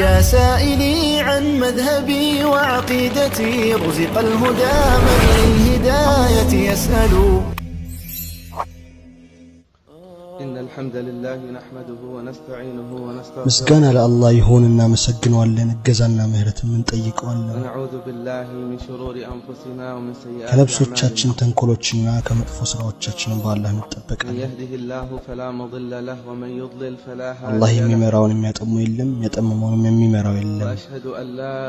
يا سائلي عن مذهبي وعقيدتي رزق الهدى من للهداية يسأل. إن الحمد لله نحمده ونستعينه ونستغفره. مسجانا لله يهوننا مسجنوالن እገዛና ምህረትን እንጠይቀዋለን። ونعوذ بالله من شرور أنفسنا ومن سيئات ከነፍሶቻችን ተንኮሎችና ከመጥፎ ስራዎቻችን በአላህ እንጠበቃለን። يهده الله فلا مضل له ومن يضلل فلا هادي له. አላህ የሚመራውን የሚያጠሙ የለም የጠመመውንም የሚመራው የለም። وأشهد أن لا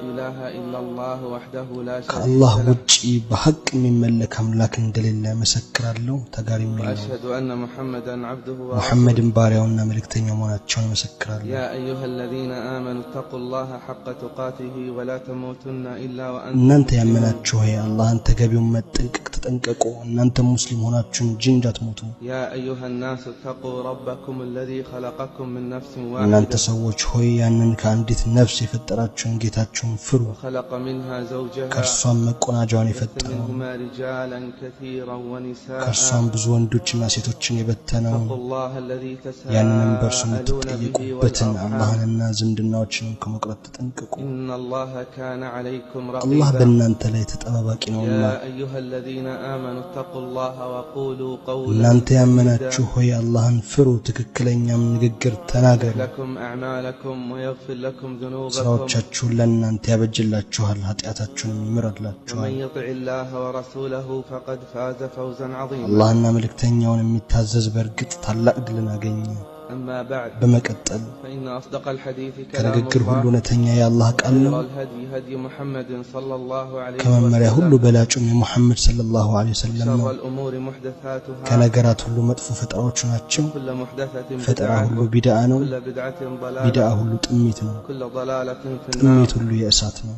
إله إلا الله وحده لا شريك ከአላህ له. ውጪ በሐቅ የሚመለክ አምላክ እንደሌለ መሰክራለሁ ተጋሪም የለም። وأشهد أن محمدا عبده ورسوله. ሙሐመድን ባሪያውና መልእክተኛው መሆናቸውን መሰክራለሁ። يا أيها الذين آمنوا اتقوا الله حق تقاته ولا تموتن إلا وأنتم እናንተ ያመናችሁ ሆይ አላህን ተገቢውን መጠንቀቅ ተጠንቀቁ እናንተ ሙስሊም ሆናችሁ እንጂ እንዳትሞቱ። يا أيها الناس اتقوا ربكم الذي خلقكم من نفس እናንተ واحدة ሰዎች ሆይ ያንን ከአንዲት ነፍስ የፈጠራችሁን ጌታችሁን ፍሩ። وخلق منها زوجها ከእርሷም መቆናጃዋን وبث የፈጠረው منهما رجالا كثيرا ونساء. ከእርሷም ብዙ ወንዶችና ሴቶችን የበተነው اتقوا الله الذي ያንንም በእርሱ تساءلون به የምትጠይቁበትን والأرحام አላህንና ዝምድናዎችን ከመቁረጥ ተጠንቀቁ። إن الله كان عليكم አላህ رقيبا. በእናንተ ላይ ተጠባባቂ ነውና። يا أيها الذين آمنوا اتقوا الله وقولوا قولا እናንተ ያመናችሁ ሆይ አላህን ፍሩ ትክክለኛም ንግግር ተናገሩ። لكم أعمالكم ويغفر لكم ذنوبكم. ስራዎቻችሁን ለእናንተ ያበጅላችኋል ኃጢአታችሁንም ይምረድላችኋል። ومن يطع الله ورسوله فقد فاز فوزا عظيما. አላህና መልእክተኛውን የሚታዘዝ በእርግጥ ታላቅ ድልን አገኘ። أما بعد በመቀጠል فإن أصدق الحديث كلام ከንግግር ሁሉ الله እውነተኛ የአላህ ቃል ነው። وخير الهدي هدي محمد صلى الله عليه ከመመሪያ ሁሉ وسلم. በላጩም የሙሐመድ ሰለላሁ ዐለይሂ ወሰለም ነው። شر الأمور محدثاتها. ከነገራት ሁሉ መጥፎ ፈጠራዎች ናቸው። كل محدثة ፈጠራ بدعة. ሁሉ ቢድዓ ነው። كل بدعة ቢድዓ ضلالة. ሁሉ ጥሚት ነው። كل ضلالة في النار. ጥሚት ሁሉ የእሳት ነው።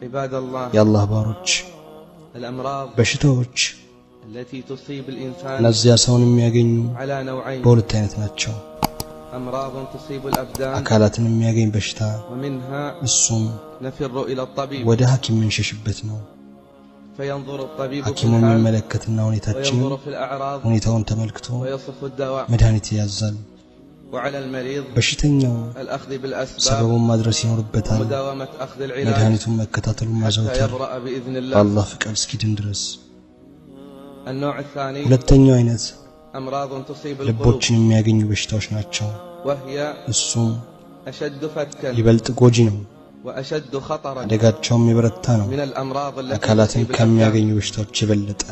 عباد الله የአላህ ባሮች الأمراض በሽታዎች التي تصيب الإنسان እነዚያ ሰውን የሚያገኙ على نوعين. በሁለት አይነት ናቸው። أمراض تصيب الأبدان አካላትን የሚያገኝ በሽታ ومنها እሱም نفر إلى الطبيب ወደ ሐኪም የምንሸሽበት ነው። فينظر الطبيب في ሐኪሙ الحال የሚመለከትና ሁኔታችንን وينظر في الأعراض ሁኔታውን ተመልክቶ ويصف الدواء. መድኃኒት ያዛል። وعلى المريض በሽተኛው الأخذ بالأسباب ሰበቡን ማድረስ ይኖርበታል። ومداومة أخذ العلاج መድኃኒቱን መከታተሉን حتى ማዘውተር يبرأ بإذن الله. በአላህ ፍቃድ እስኪድን ድረስ። النوع الثاني ሁለተኛው አይነት أمراض تصيب القلوب ልቦችን የሚያገኙ በሽታዎች ናቸው። وهي እሱም أشد فتكا ይበልጥ ጎጂ ነው፣ وأشد خطرا አደጋቸውም የበረታ ነው። من الأمراض التي አካላትን تصيب ከሚያገኙ الأبدان በሽታዎች የበለጠ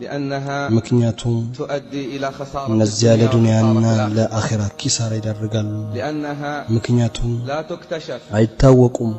لأنها ምክንያቱም تؤدي إلى خسارة እነዚያ الدنيا ለዱንያና وخسارة الآخرة. ለአኺራ ኪሳራ ይዳርጋሉ። لأنها ምክንያቱም لا تكتشف አይታወቁም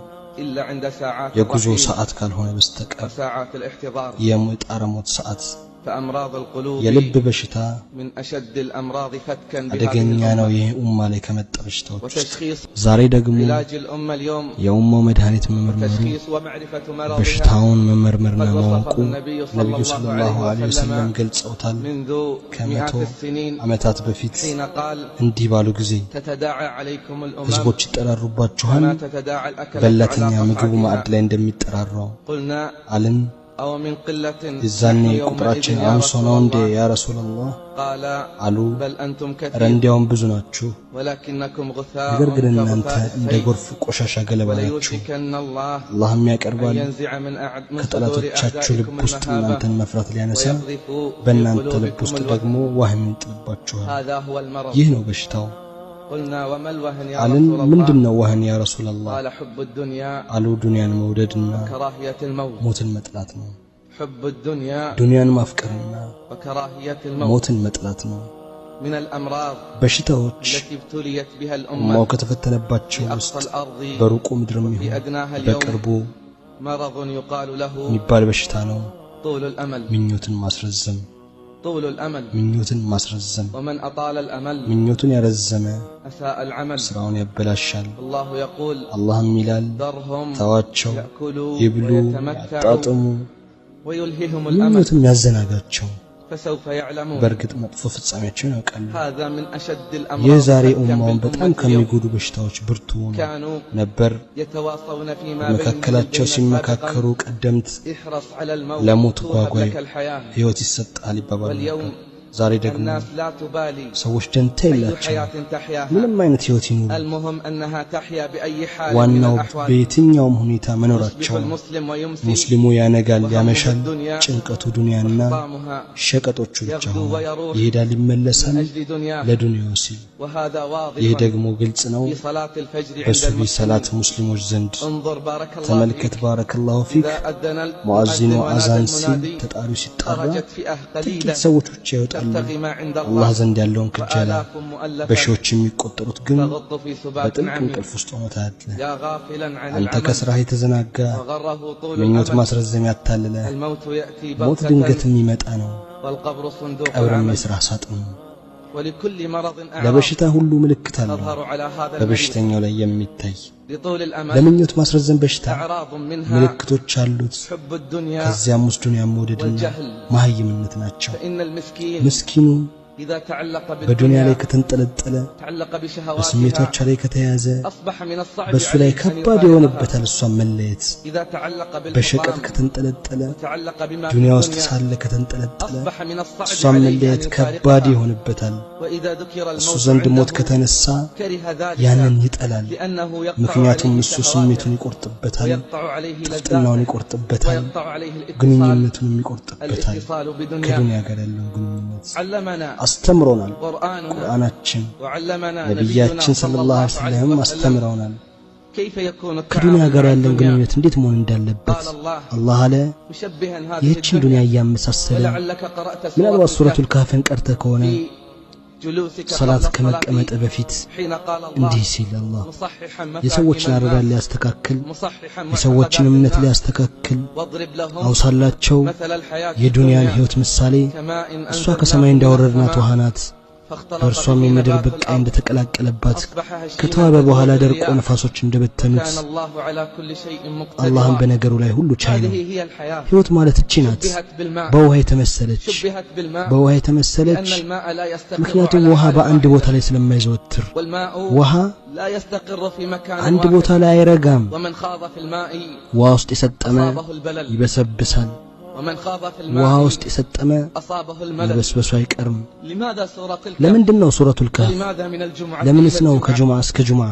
إلا عند ساعات የጉዞ الرحيل ሰዓት ካልሆነ በስተቀር وساعات الاحتضار. የጣረ ሞት ሰዓት። فأمراض القلوب የልብ በሽታ من أشد الأمراض فتكا بهذه አደገኛ ነው። الأمة. ይህ ኡማ ላይ ከመጣ በሽታዎች ውስጥ وتشخيص ዛሬ ደግሞ علاج الأمة اليوم የኡማው መድኃኒት መመርመሩ تشخيص ومعرفة مرضها በሽታውን መመርመርና قد ማወቁ وصفه النبي صلى ነብዩ الله ሰለላሁ عليه ዐለይሂ ወሰለም وسلم ገልጸውታል። منذ ከመቶ مئات السنين ዓመታት በፊት حين قال እንዲህ ባሉ ጊዜ تتداعى عليكم الأمم ህዝቦች ይጠራሩባችኋል كما تتداعى الأكلة በላተኛ على ምግቡ ማዕድ قطعتها. ላይ እንደሚጠራራው قلنا አልን። أو من قلة የዛኔ نحن يومئذ ቁጥራችን يا አንሶ رسول ነው እንዴ الله. ያ ረሱላህ قال አሉ። بل أنتم ኧረ كثير እንዲያውም ብዙ ናችሁ፣ ولكنكم غثاء ነገር ግን እናንተ كغثاء እንደ السيل. ጎርፍ ቆሻሻ ገለባ ናችሁ። وليوشكن الله አላህም أن ያቀርባል ينزع من صدور ከጠላቶቻችሁ ልብ أعدائكم ውስጥ እናንተን المهابة መፍራት ሊያነሳ ويقذف في በእናንተ ልብ قلوبكم ውስጥ الوهن. ደግሞ ዋህን ይጥልባችኋል። هذا هو المرض. ይህ ነው በሽታው قلنا وما الوهن يا አልን። رسول الله؟ ምንድነው ዋህን ያ ረሱላህ قال حب الدنيا አሉ። ዱንያን መውደድና وكراهية الموت. ሞትን መጥላት ነው። حب الدنيا ዱንያን ማፍቀርና وكراهية الموت ሞትን መጥላት ነው። من الأمراض በሽታዎች التي ابتليت بها ኡማው الأمة ከተፈተነባቸው في ውስጥ أقصى الأرض በሩቁ ምድርም في ይሁን أدناها በቅርቡ اليوم مرض يقال له የሚባል በሽታ ነው። طول الأمل. ምኞትን ማስረዘም طول الأمل. ምኞትን ማስረዘም ومن أطال الأمل ምኞቱን ያረዘመ أساء العمل. ስራውን ያበላሻል። الله يقول አላህም ይላል ذرهم ተዋቸው፣ يأكلوا ይብሉ፣ ويتمتعوا ያጣጥሙ፣ ويلههم الأمل ምኞትም ያዘናጋቸው፣ فسوف يعلمون. በእርግጥ መጥፎ ፍጻሜያቸውን ያውቃሉ። هذا من أشد ይህ الأمراض ዛሬ فتكا ኡማውን በጣም بالأمة اليوم. ከሚጎዱ በሽታዎች ብርቱ كانوا ነበር። يتواصون فيما በመካከላቸው بينهم ሲመካከሩ سابقا ቀደምት احرص على الموت ለሞት توهب ጓጓይ لك الحياة. ህይወት ይሰጣል ይባባሉ واليوم ነበር። ዛሬ ደግሞ ሰዎች ደንታ የላቸውም ምንም አይነት ህይወት ይኑሩ ዋናው በየትኛውም ሁኔታ መኖራቸው ሙስሊሙ ያነጋል ያመሻል ጭንቀቱ ዱንያና ሸቀጦቹ ብቻ ይሄዳል ይመለሳል ለዱንያው ሲል ይህ ደግሞ ግልጽ ነው በሱቢ ሰላት ሙስሊሞች ዘንድ ተመልከት ባረከላሁ ፊክ ሙአዚኑ አዛን ሲል ተጣሪው ሲጣራ ጥቂት ሰዎች ብቻ ይወጣሉ አላህ ዘንድ ያለውን ክጃላ በሺዎች የሚቆጠሩት ግን በጥልቅ እንቅልፍ ውስጥ ሆነው ታያለ አንተ ከስራህ የተዘናጋ ምኞት ማስረዘም ያታለለ ሞት ድንገት የሚመጣ ነው ቀብርም የስራህ ሳጥን ለበሽታ ሁሉ ምልክት አለው በበሽተኛው ላይ የሚታይ ለምኞት ማስረዘም በሽታ ምልክቶች አሉት ከዚያም ውስጥ ዱንያ መውደድና ማህይምነት ናቸው ምስኪኑ በዱንያ ላይ ከተንጠለጠለ በስሜቶች ላይ ከተያዘ በሱ ላይ ከባድ የሆነበታል እሷን መለየት በሸቀጥ ከተንጠለጠለ ዱንያ ውስጥ ሳለ ከተንጠለጠለ እሷን መለየት ከባድ የሆነበታል እሱ ዘንድ ሞት ከተነሳ ያንን ይጠላል ምክንያቱም እሱ ስሜቱን ይቆርጥበታል ጥፍጥናውን ይቆርጥበታል ግንኙነቱን ይቆርጥበታል ከዱንያ ጋር ያለው ግንኙነት አስተምሮናል ቁርአናችን ነብያችን ሰለላሁ ዐለይሂ ወሰለም አስተምረውናል ከዱንያ ጋር ያለን ግንኙነት እንዴት መሆን እንዳለበት አላህ አለ ይህችን ዱንያ ያመሳሰለ ምናልባት ሱረቱል ካፍን ቀርተ ከሆነ ሰላት ከመቀመጥ በፊት እንዲህ ሲል አላህ የሰዎችን አረዳድ ሊያስተካክል የሰዎችን እምነት ሊያስተካክል አውሳላቸው የዱንያን ህይወት ምሳሌ እሷ ከሰማይ እንዳወረድናት ውሃ ናት በእርሷም የምድር በቃይ እንደተቀላቀለባት ከተዋበ በኋላ ደርቆ ነፋሶች እንደበተኑት አላህም በነገሩ ላይ ሁሉ ቻይ ነው ህይወት ማለት እቺ ናት በውሃ የተመሰለች ምክንያቱም ውሃ በአንድ ቦታ ላይ ስለማይዘወትር ውሃ አንድ ቦታ ላይ አይረጋም ውሃ ውስጥ የሰጠመ ይበሰብሳል ውሃ ውስጥ የሰጠመ መበስበሱ አይቀርም ለምንድነው ሱረቱል ካፍ ለምንስ ነው ከጁምዓ እስከ ጁምዓ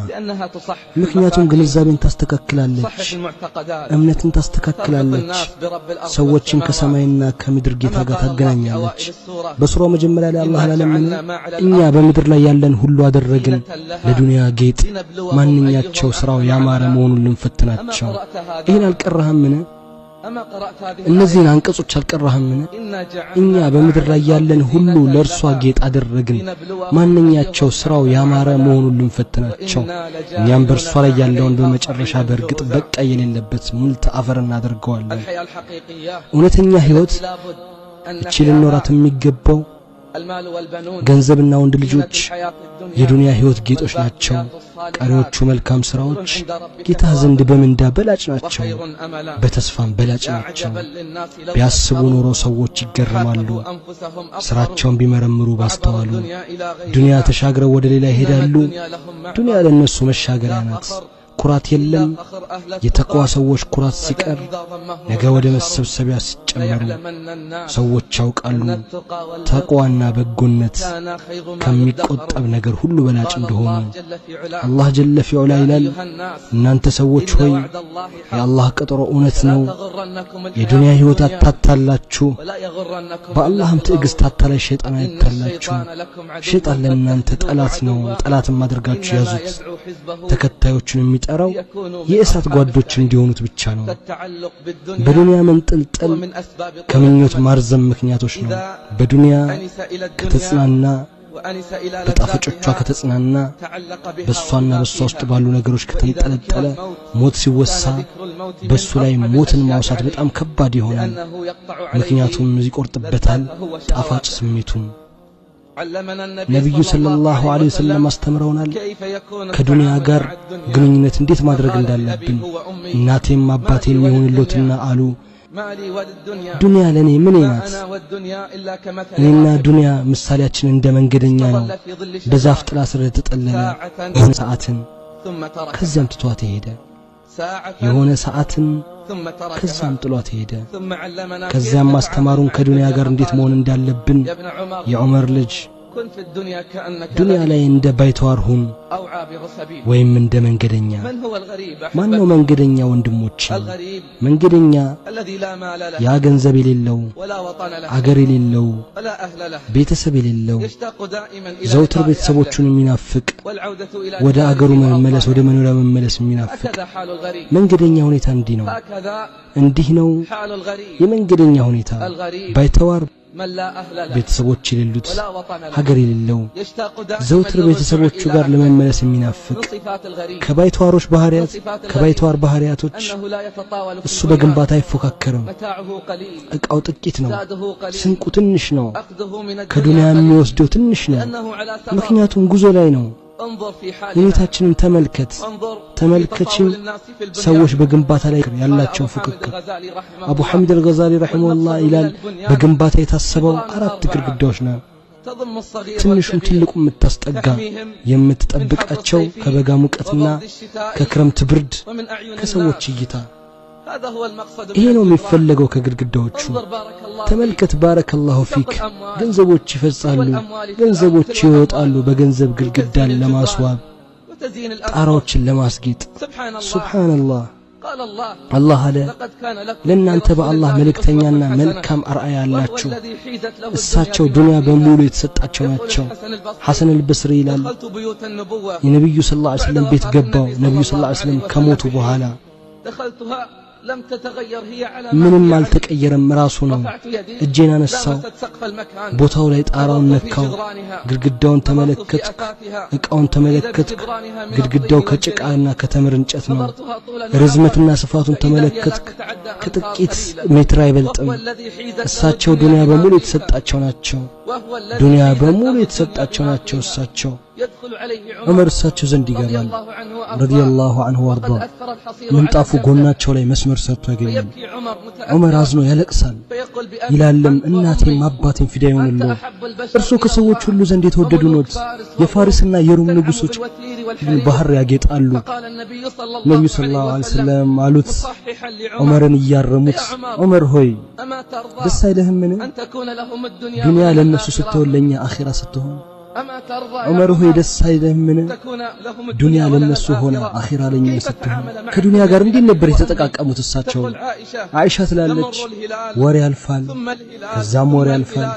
ምክንያቱም ግንዛቤን ታስተካክላለች እምነትን ታስተካክላለች ሰዎችን ከሰማይና ከምድር ጌታ ጋር ታገናኛለች በሱራው መጀመሪያ ላይ አላህ ለምን እኛ በምድር ላይ ያለን ሁሉ አደረግን ለዱንያ ጌጥ ማንኛቸው ስራው ያማረ መሆኑን ልንፈትናቸው ይሄን አልቀረህምን እነዚህን አንቀጾች አልቀራህምን እኛ በምድር ላይ ያለን ሁሉ ለርሷ ጌጥ አደረግን ማንኛቸው ስራው ያማረ መሆኑን ልንፈትናቸው እኛም በርሷ ላይ ያለውን በመጨረሻ በርግጥ በቃ የሌለበት ሙልት አፈር እናደርገዋለን እውነተኛ ህይወት እቺ ልንኖራት የሚገባው ገንዘብና ወንድ ልጆች የዱንያ ህይወት ጌጦች ናቸው ቀሪዎቹ መልካም ስራዎች ጌታ ዘንድ በመንዳ በላጭ ናቸው በተስፋም በላጭ ናቸው ቢያስቡ ኖሮ ሰዎች ይገረማሉ ስራቸውን ቢመረምሩ ባስተዋሉ ዱንያ ተሻግረው ወደ ሌላ ይሄዳሉ ዱንያ ለነሱ መሻገሪያ ናት ኩራት የለም የተቋዋ ሰዎች ኩራት ሲቀር ነገ ወደ መሰብሰቢያ ሲጨመሩ ሰዎች ያውቃሉ ተቋዋና በጎነት ከሚቆጠብ ነገር ሁሉ በላጭ እንደሆነ አላህ ጀለ ፊዑላ ይላል እናንተ ሰዎች ሆይ የአላህ ቀጠሮ እውነት ነው የዱንያ ህይወት አታታላችሁ በአላህም ትዕግስት አታላይ ሸይጣን አይታላችሁ ሸይጣን ለእናንተ ጠላት ነው ጠላትም አድርጋችሁ ያዙት ተከታዮቹን የሚጠራው የእሳት ጓዶች እንዲሆኑት ብቻ ነው በዱንያ መንጠልጠል ከምኞት ማርዘም ምክንያቶች ነው በዱንያ ከተጽናና በጣፈጮቿ ከተጽናና በሷና በሷ ውስጥ ባሉ ነገሮች ከተንጠለጠለ ሞት ሲወሳ በሱ ላይ ሞትን ማውሳት በጣም ከባድ ይሆናል ምክንያቱም ይቆርጥበታል ጣፋጭ ስሜቱን ነብዩ ሰለላሁ ዐለይሂ ወሰለም አስተምረውናል ከዱንያ ጋር ግንኙነት እንዴት ማድረግ እንዳለብን እናቴም አባቴም ይሁንልዎትና አሉ ዱንያ ለኔ ምን ናት እኔና ዱንያ ምሳሌያችን እንደ መንገደኛ ነው በዛፍ ጥላ ስር ተጠለለ ሰዓትን ከዚያም ትቷት ሄደ የሆነ ሰዓትን ከዛም ጥሏት ሄደ ከዛም ማስተማሩን ከዱንያ ጋር እንዴት መሆን እንዳለብን የዑመር ልጅ ዱንያ ላይ እንደ ባይተዋር ሁን ወይም እንደ መንገደኛ ማን ነው መንገደኛ ወንድሞቼ መንገደኛ ያ ገንዘብ የሌለው አገር የሌለው ቤተሰብ የሌለው ዘውትር ቤተሰቦቹን የሚናፍቅ ወደ አገሩ መመለስ ወደ መኖሪያ መመለስ የሚናፍቅ መንገደኛ ሁኔታ እንዲህ ነው የመንገደኛ ሁኔታ ባይተዋር ቤተሰቦች የሌሉት ሀገር የሌለው ዘውትር ቤተሰቦቹ ጋር ለመመለስ የሚናፍቅ ከባይተዋር ባህሪያቶች እሱ በግንባታ አይፎካከርም እቃው ጥቂት ነው ስንቁ ትንሽ ነው ከዱንያ የሚወስደው ትንሽ ነው ምክንያቱም ጉዞ ላይ ነው ሁኔታችንን ተመልከችን ሰዎች በግንባታ ላይ ያላቸው ፍክክር አቡ ሐሚድ አልገዛሊ ረሂመሁላህ ይላል በግንባታ የታሰበው 4 ግድግዳዎች ነው ትንሹም ትልቁም የምታስጠጋ የምትጠብቃቸው ከበጋ ሙቀትና ከክረምት ብርድ ከሰዎች እይታ ይሄ ነው የሚፈልገው ከግድግዳዎቹ ተመልከት ባረከላሁ ፊክ ገንዘቦች ይፈጻሉ ገንዘቦች ይወጣሉ በገንዘብ ግድግዳን ለማስዋብ ጣራዎችን ለማስጌጥ ሱብሃንአላህ አላህ አለ ለእናንተ በአላህ መልእክተኛና መልካም አርአያ አላችሁ እሳቸው ዱንያ በሙሉ የተሰጣቸው ናቸው ሐሰን አልበስሪ ይላል የነብዩ ሰለላሁ ዐለይሂ ወሰለም ቤት ገባው ነብዩ ሰለላሁ ዐለይሂ ወሰለም ከሞቱ በኋላ ምንም አልተቀየረም ራሱ ነው እጄን አነሳው ቦታው ላይ ጣራውን ነካው ግድግዳውን ተመለከትኩ እቃውን ተመለከትኩ ግድግዳው ከጭቃና ከተምር እንጨት ነው ርዝመትና ስፋቱን ተመለከትኩ ከጥቂት ሜትር አይበልጥም እሳቸው ዱንያ በሙሉ የተሰጣቸው ናቸው እሳቸው ዑመር እሳቸው ዘንድ ይገባል ረዲየላሁ ዐንሁ ወርዳ ምንጣፉ ጎናቸው ላይ መስመር ሰርቶ ያገኛል ዑመር አዝኖ ያለቅሳል ይላልም እናቴም አባቴም ፊዳ ይሆንልዎ እርሱ ከሰዎች ሁሉ ዘንድ የተወደዱ ኖት የፋሪስና የሩም ንጉሶች ባህር ያጌጣሉ ነብዩ ሰለላሁ ዐለይሂ ወሰለም አሉት ዑመርን እያረሙት ዑመር ሆይ ደስ አይልህምን ዱንያ ለነሱ ስትወለኛ አኺራ ስትሆን ዑመር ሆይ ደስ አይልህምን ዱንያ ለነሱ ሆነ አኺራ ለኛ ስትሆን ከዱንያ ጋር እንዴት ነበር የተጠቃቀሙት እሳቸው አይሻ ትላለች ወሬ ያልፋል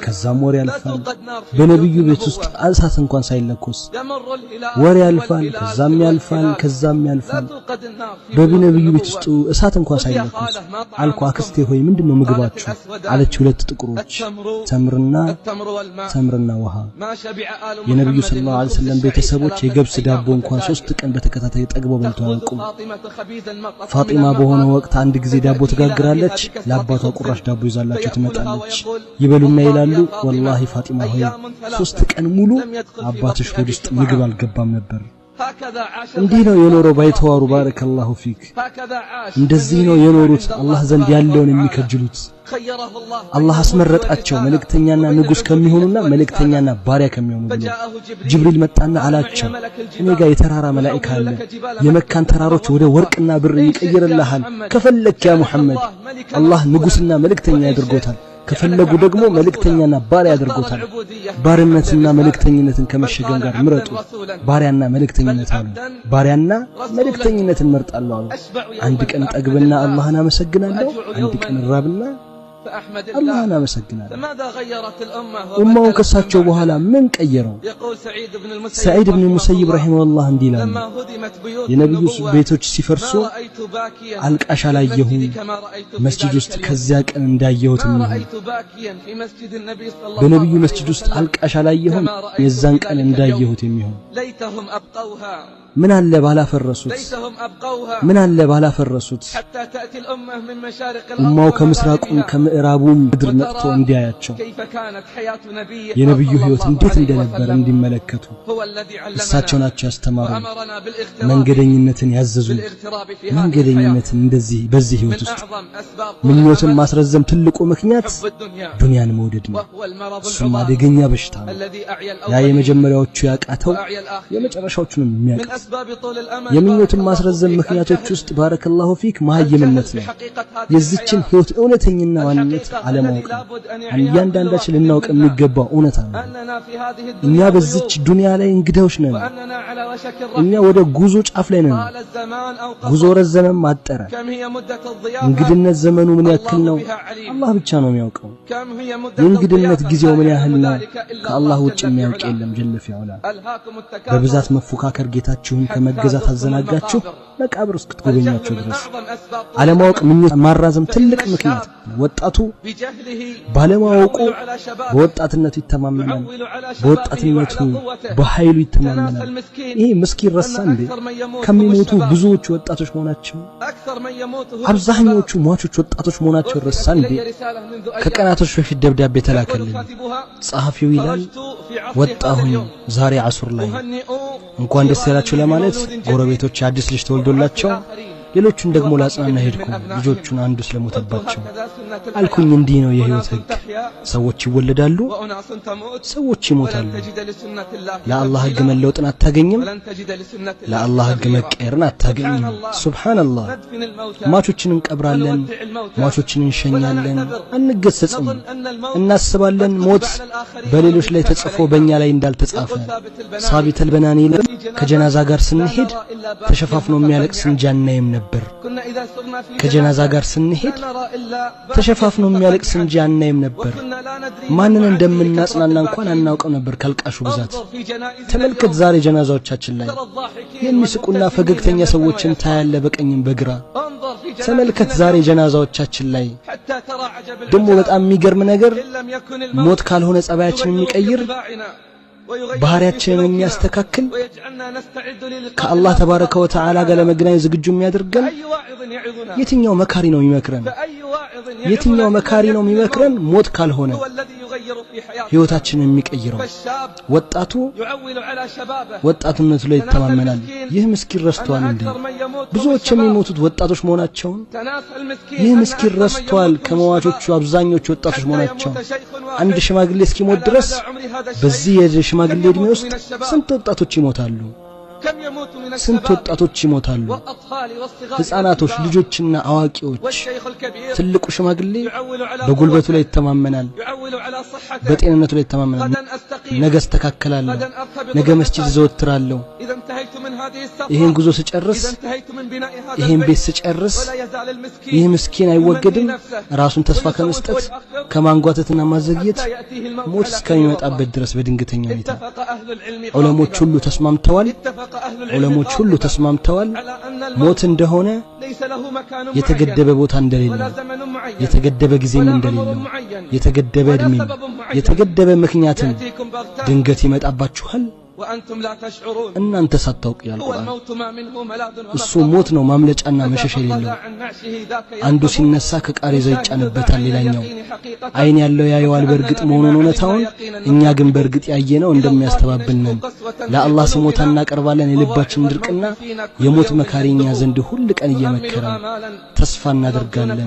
ከዛም ወሬ ያልፋል በነብዩ ቤት ውስጥ እሳት እንኳን ሳይለኮስ ወሬ ያልፋል ከዛም ያልፋል በነብዩ ቤት ውስጥ እሳት እንኳን ሳይለኮስ አልኩ አክስቴ ሆይ ምንድነው ምግባችሁ አለች ሁለት ጥቁሮች ተምርና ውሃ የነብዩ ሰለላሁ ዐለይሂ ወሰለም ቤተሰቦች የገብስ ዳቦ እንኳን 3 ቀን በተከታታይ ጠግበው በልተው አያውቁም ፋጢማ በሆነ ወቅት አንድ ጊዜ ዳቦ ትጋግራለች ለአባቷ ቁራሽ ዳቦ ይዛላቸው ትመጣለች ይበሉና ይላሉ ወላሂ ፋጢማ ሆይ 3 ቀን ሙሉ አባትሽ ሆድ ውስጥ ምግብ አልገባም ነበር እንዲህ ነው የኖረው ባይተዋሩ ባረከላሁ ፊክ እንደዚህ ነው የኖሩት አላህ ዘንድ ያለውን የሚከጅሉት አላህ አስመረጣቸው መልእክተኛና ንጉስ ከሚሆኑና መልእክተኛና ባሪያ ከሚሆኑ ብሎ ጅብሪል መጣና አላቸው እኔ ጋር የተራራ መላእክት አለ የመካን ተራሮች ወደ ወርቅና ብር ይቀይርልሃል ከፈለክ ያ ሙሐመድ አላህ ንጉስና መልእክተኛ ያድርጎታል ከፈለጉ ደግሞ መልእክተኛና ባሪያ ያድርጎታል ባርነትና መልእክተኝነትን ከመሸገም ጋር ምረጡ ባሪያና መልእክተኝነት አሉ ባሪያና መልእክተኝነትን መርጣለሁ አሉ አንድ ቀን ጠግብና አላህን አመሰግናለሁ አንድ ቀን ራብና አላህን አመሰግናለሁ ኡማውን ከሳቸው በኋላ ምን ቀየረው ሰዒድ ኢብኑ ሙሰይብ ረሂመሁላህ እንዲላል የነብዩ ቤቶች ሲፈርሱ አልቃሽ አላየሁም መስጂድ ውስጥ ከዚያ ቀን እንዳየሁት ነው በነብዩ መስጂድ ውስጥ አልቃሽ አላየሁም የዛን ቀን እንዳየሁት የሚሆን ምን አለ ባላፈረሱት ኡማው ከምስራቁም ከምዕራቡም ምድር መጥቶ እንዲያያቸው የነብዩ ህይወት እንዴት እንደነበር እንዲመለከቱ እሳቸው ናቸው ያስተማሩ መንገደኝነትን ያዘዙ መንገደኝነትን እንደዚህ በዚህ ህይወት ውስጥ ምኞትን ማስረዘም ትልቁ ምክንያት ዱንያን መውደድ ነው እሱም አደገኛ በሽታ ነው ያ የመጀመሪያዎቹ ያቃተው የመጨረሻዎቹንም የሚያቀስ የምኞትን ማስረዘም ምክንያቶች ውስጥ ባረከላሁ ፊክ ማህይምነት ነው የዚችን ህይወት እውነተኛና ዋንነት አለማወቅ እያንዳንዳችን ልናውቅ የሚገባው እውነታ ነው እኛ በዚች ዱንያ ላይ እንግዳዎች ነን እኛ ወደ ጉዞ ጫፍ ላይ ነን ጉዞ ረዘመም አጠረ እንግድነት ዘመኑ ምን ያክል ነው አላህ ብቻ ነው የሚያውቀው የእንግድነት ጊዜው ምን ያህል ነው ከአላህ ውጭ የሚያውቅ የለም ጀለ ፊዑላ በብዛት መፎካከር ጌታችሁን ከመገዛት አዘናጋችሁ መቃብር ውስጥ ትጎበኛችሁ ድረስ አለማወቅ ምኞት ማራዘም ትልቅ ምክንያት ወጣቱ ባለማወቁ በወጣትነቱ ይተማመናል በወጣትነቱ በኃይሉ ይተማመናል ይሄ ምስኪን ረሳ እንዴ ከሚሞቱ ብዙዎች ወጣቶች መሆናቸው አብዛኞቹ ሟቾች ወጣቶች መሆናቸው ረሳ እንዴ ከቀናቶች በፊት ደብዳቤ ተላከልኝ ጸሐፊው ይላል ወጣሁኝ ዛሬ አሱር ላይ እንኳን ደስ ያላችሁ ለማለት ጎረቤቶች አዲስ ልጅ ተወልዶላቸው ሌሎቹን ደግሞ ላጽናና ሄድኩ ልጆቹን አንዱ ስለሞተባቸው አልኩኝ እንዲህ ነው የህይወት ህግ ሰዎች ይወለዳሉ ሰዎች ይሞታሉ ለአላህ ህግ መለወጥን አታገኝም ለአላህ ህግ መቀየርን አታገኝም ሱብሃንአላህ ማቾችን እንቀብራለን ማቾችን እንሸኛለን አንገሰጽም እናስባለን ሞት በሌሎች ላይ ተጽፎ በእኛ ላይ እንዳልተጻፈ ሳቢተል በናኒ ከጀናዛ ጋር ስንሄድ ተሸፋፍኖ የሚያለቅስ እንጃናይም ነበር ከጀናዛ ጋር ስንሄድ ተሸፋፍኖ የሚያለቅስ እንጃናይም ነበር ማንን እንደምናጽናና እንኳን አናውቀው ነበር ካልቃሹ ብዛት ተመልከት ዛሬ ጀናዛዎቻችን ላይ የሚስቁና ፈገግተኛ ሰዎችን ታያለ በቀኝም በግራ ተመልከት ዛሬ ጀናዛዎቻችን ላይ ደሞ በጣም የሚገርም ነገር ሞት ካልሆነ ጸባያችን የሚቀይር ባህሪያችንን የሚያስተካክል ከአላህ ተባረከ ወተዓላ ጋር ለመገናኘት ዝግጁ የሚያደርገን የትኛው መካሪ ነው የሚመክረን የትኛው መካሪ ነው የሚመክረን ሞት ካልሆነ ህይወታችንን የሚቀይረው ወጣቱ ወጣትነቱ ላይ ይተማመናል ይህ ምስኪን ረስቷል እንዴ ብዙዎች የሚሞቱት ወጣቶች መሆናቸውን ይህ ምስኪን ረስቷል ከመዋቾቹ አብዛኞቹ ወጣቶች መሆናቸው አንድ ሽማግሌ እስኪሞት ድረስ በዚህ የሽማግሌ እድሜ ውስጥ ስንት ወጣቶች ይሞታሉ ስንት ወጣቶች ይሞታሉ ህፃናቶች ልጆችና አዋቂዎች ትልቁ ሽማግሌ በጉልበቱ ላይ ይተማመናል በጤንነቱ ላይ ይተማመናል ነገ አስተካክላለሁ ነገ መስጂድ ዘወትራለሁ ይሄን ጉዞ ስጨርስ ይሄን ቤት ስጨርስ ይሄ ምስኪን አይወገድም ራሱን ተስፋ ከመስጠት ከማንጓተትና ማዘግየት ሞት እስከሚመጣበት ድረስ በድንገተኛ ሁኔታ ዑለሞች ሁሉ ተስማምተዋል ሞት እንደሆነ የተገደበ ቦታ እንደሌለ የተገደበ ጊዜም እንደሌለ የተገደበ እድሜ የተገደበ ምክንያትም ድንገት ይመጣባችኋል وأنتم لا تشعرون እናንተ ሳታውቁ ያልቁራን والموت ما منه ملاذ እሱ ሞት ነው ማምለጫና መሸሻ የሌለው አንዱ ሲነሳ ከቃሬዛው ይጫንበታል ሌላኛው አይን ያለው ያየዋል በርግጥ መሆኑን እውነታውን እኛ ግን በርግጥ ያየነው እንደሚያስተባብልን ለአላህ ስሞታ እናቀርባለን የልባችን ድርቅና የሞት መካሪኛ ዘንድ ሁሉ ቀን እየመከረን ተስፋ እናደርጋለን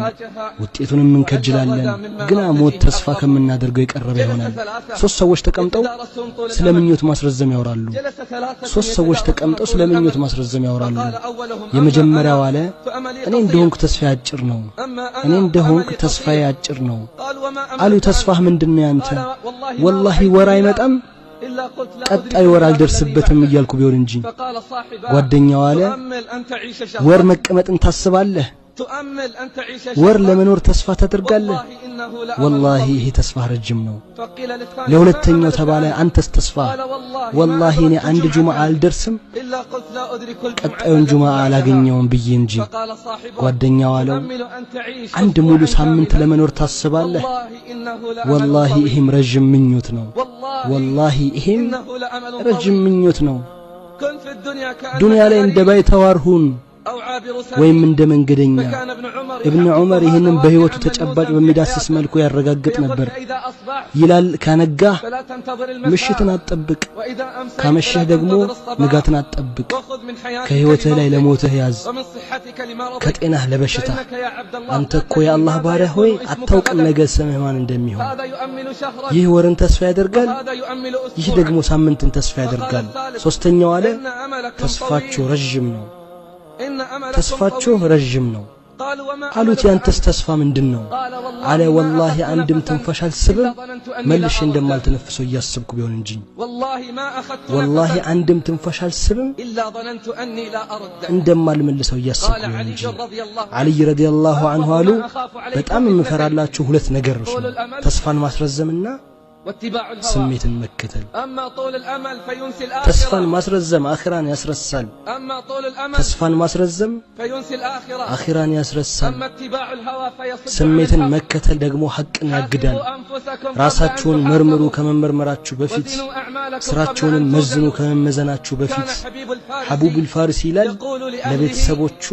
ውጤቱንም እንከጅላለን ግና ሞት ተስፋ ከምናደርገው የቀረበ ይሆናል ሶስት ሰዎች ተቀምጠው ስለምኞት ማስረዘም ያወራሉ ሶስት ሰዎች ተቀምጠው ስለምኞት ማስረዘም ያወራሉ የመጀመሪያው አለ እኔ እንደሆንኩ ተስፋዬ አጭር ነው እኔ እንደሆንኩ ተስፋዬ አጭር ነው አሉ ተስፋህ ምንድነው ያንተ ወላሂ ወራ አይመጣም ቀጣይ ወር አልደርስበትም እያልኩ ቢሆን እንጂ ጓደኛው አለ ወር መቀመጥን ታስባለህ ወር ለመኖር ተስፋ ታደርጋለህ والله ይሄ ተስፋ ረጅም ነው ለሁለተኛው ተባለ አንተስ ተስፋ والله እኔ አንድ ጁማዓ አልደርስም ቀጣዩን ጁማዓ አላገኘውም ብዬ እንጂ ጓደኛው አለው አንድ ሙሉ ሳምንት ለመኖር ታስባለህ والله ይሄም ረጅም ምኞት ነው والله ይሄም ረጅም ምኞት ነው ዱንያ ላይ እንደ ባይተዋር ሁን ወይም እንደ መንገደኛ ኢብኑ ዑመር ይህንን በህይወቱ ተጨባጭ በሚዳስስ መልኩ ያረጋግጥ ነበር ይላል ከነጋ ምሽትን አትጠብቅ ከመሸህ ደግሞ ንጋትን አትጠብቅ ከህይወትህ ላይ ለሞትህ ያዝ ከጤናህ ለበሽታ አንተ እኮ የአላህ ባሪያ ሆይ አታውቅም ነገ ስምህ ማን እንደሚሆን ይህ ወርን ተስፋ ያደርጋል ይህ ደግሞ ሳምንትን ተስፋ ያደርጋል ሶስተኛው አለ ተስፋችሁ ረጅም ነው ተስፋችሁ ረጅም ነው አሉት ያንተስ ተስፋ ምንድነው አለ ወላሂ አንድም ትንፋሽ አልስብም መልሼ እንደማልተነፍሰው ያስብኩ ቢሆን እንጂ ወላሂ አንድም ትንፋሽ አልስብም እንደማልመልሰው ያስብኩ ቢሆን እንጂ አሊ ረዲየላሁ ዐንሁ አሉ በጣም የምፈራላችሁ ሁለት ነገር ነው ተስፋን ማስረዘምና ስሜትን መከተል ተስፋን ማስረዘም አኺራን ያስረሳል ተስፋን ማስረዘም አኺራን ያስረሳል ስሜትን መከተል ደግሞ ሐቅን ያግዳል ራሳችሁን መርምሩ ከመመርመራችሁ በፊት ስራችሁን መዝኑ ከመመዘናችሁ በፊት ሐቡቡል ፋሪሲ ይላል ለቤተሰቦቹ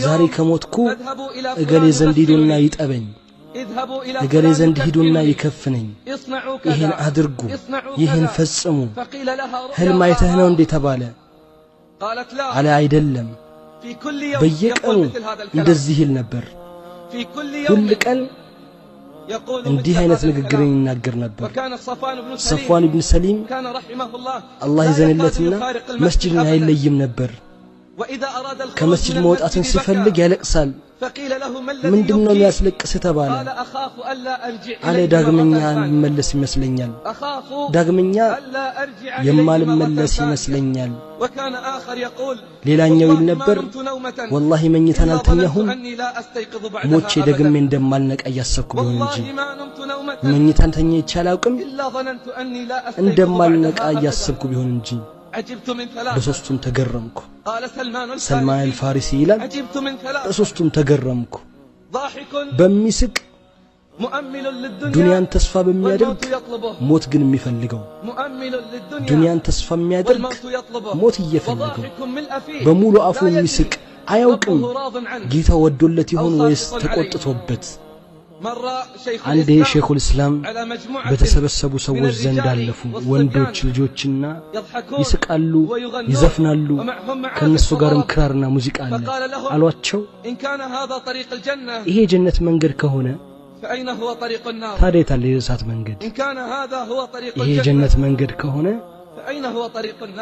ዛሬ ከሞትኩ እገሌ ዘንድ ሂዱና ይጠበኝ እገሌ ዘንድ ሂዱና ይከፍነኝ ይህን አድርጉ ይህን ፈጽሙ ህልም አይተህ ነው እንዴ ተባለ አለ አይደለም በየቀኑ እንደዚህ ይል ነበር ሁሉ ቀን እንዲህ አይነት ንግግርን ይናገር ነበር ሰፍዋን ኢብኑ ሰሊም አላህ ይዘንለትና መስጂድን አይለይም ነበር ከመስጂድ መውጣትን ሲፈልግ ያለቅሳል ምንድነው ያስለቅስ ተባለ አለ ዳግመኛ መለስ ይመስለኛል ዳግመኛ የማልመለስ ይመስለኛል ሌላኛው ይል ነበር ወላሂ መኝታን አልተኛሁም ሞቼ ደግሜ እንደማልነቃ ያሰብኩ ቢሆን እንጂ መኝታን ተኝቼ አላውቅም እንደማልነቃ ያሰብኩ ቢሆን እንጂ በሶስቱም ተገረምኩ ሰልማን አልፋሪሲ ይላል በሶስቱም ተገረምኩ በሚስቅ ዱንያን ተስፋ በሚያደርግ ሞት ግን የሚፈልገው ዱንያን ተስፋ የሚያደርግ ሞት እየፈለገው በሙሉ አፉ የሚስቅ አያውቅም ጌታ ወዶለት ይሆን ወይስ ተቆጥቶበት አንዴ ሼኹል እስላም በተሰበሰቡ ሰዎች ዘንድ አለፉ ወንዶች ልጆችና ይስቃሉ ይዘፍናሉ ከነሱ ጋርም ክራርና ሙዚቃ አለ አሏቸው ይሄ ጀነት መንገድ ከሆነ ታዲያ ታለ የእሳት መንገድ ይሄ ጀነት መንገድ ከሆነ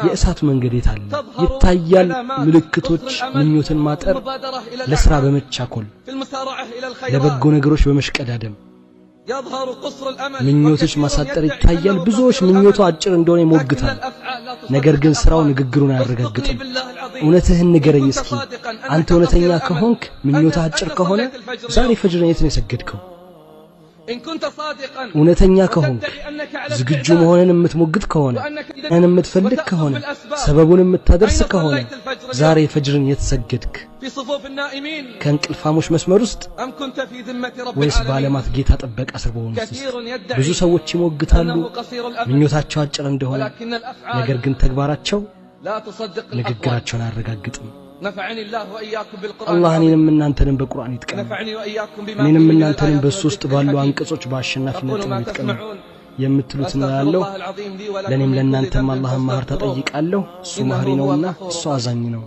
የእሳት መንገድ የታለ ይታያል ምልክቶች ምኞትን ማጠር ለስራ በመቻኮል ለበጎ ነገሮች በመሽቀዳደም ምኞቶች ማሳጠር ይታያል ብዙዎች ምኞቱ አጭር እንደሆነ ይሞግታል ነገር ግን ስራው ንግግሩን አያረጋግጥም እውነትህን ንገረኝ እስኪ አንተ እውነተኛ ከሆንክ ምኞቱ አጭር ከሆነ ዛሬ ፈጅርን የት ነው የሰገድከው እውነተኛ ከሆንክ ዝግጁ መሆንን የምትሞግት ከሆነ እኔን የምትፈልግ ከሆነ ሰበቡን የምታደርስ ከሆነ ዛሬ ፈጅርን የተሰገድክ ከእንቅልፋሞች መስመር ውስጥ ወይስ ባለማት ጌታ ጥበቃ ስር በሆኑት ብዙ ሰዎች ይሞግታሉ ምኞታቸው አጭር እንደሆነ ነገር ግን ተግባራቸው ንግግራቸውን አያረጋግጥም አላህ እኔንም እናንተንም በቁርአን ይጥቀም እኔንም እናንተንም በሶስት ባሉ አንቀጾች በአሸናፊነት ይጥቀም የምትሉትና ያለው ለኔም ለእናንተም አላህን ማህር ተጠይቃለሁ እሱ ማህሪ ነውና እሱ አዛኝ ነው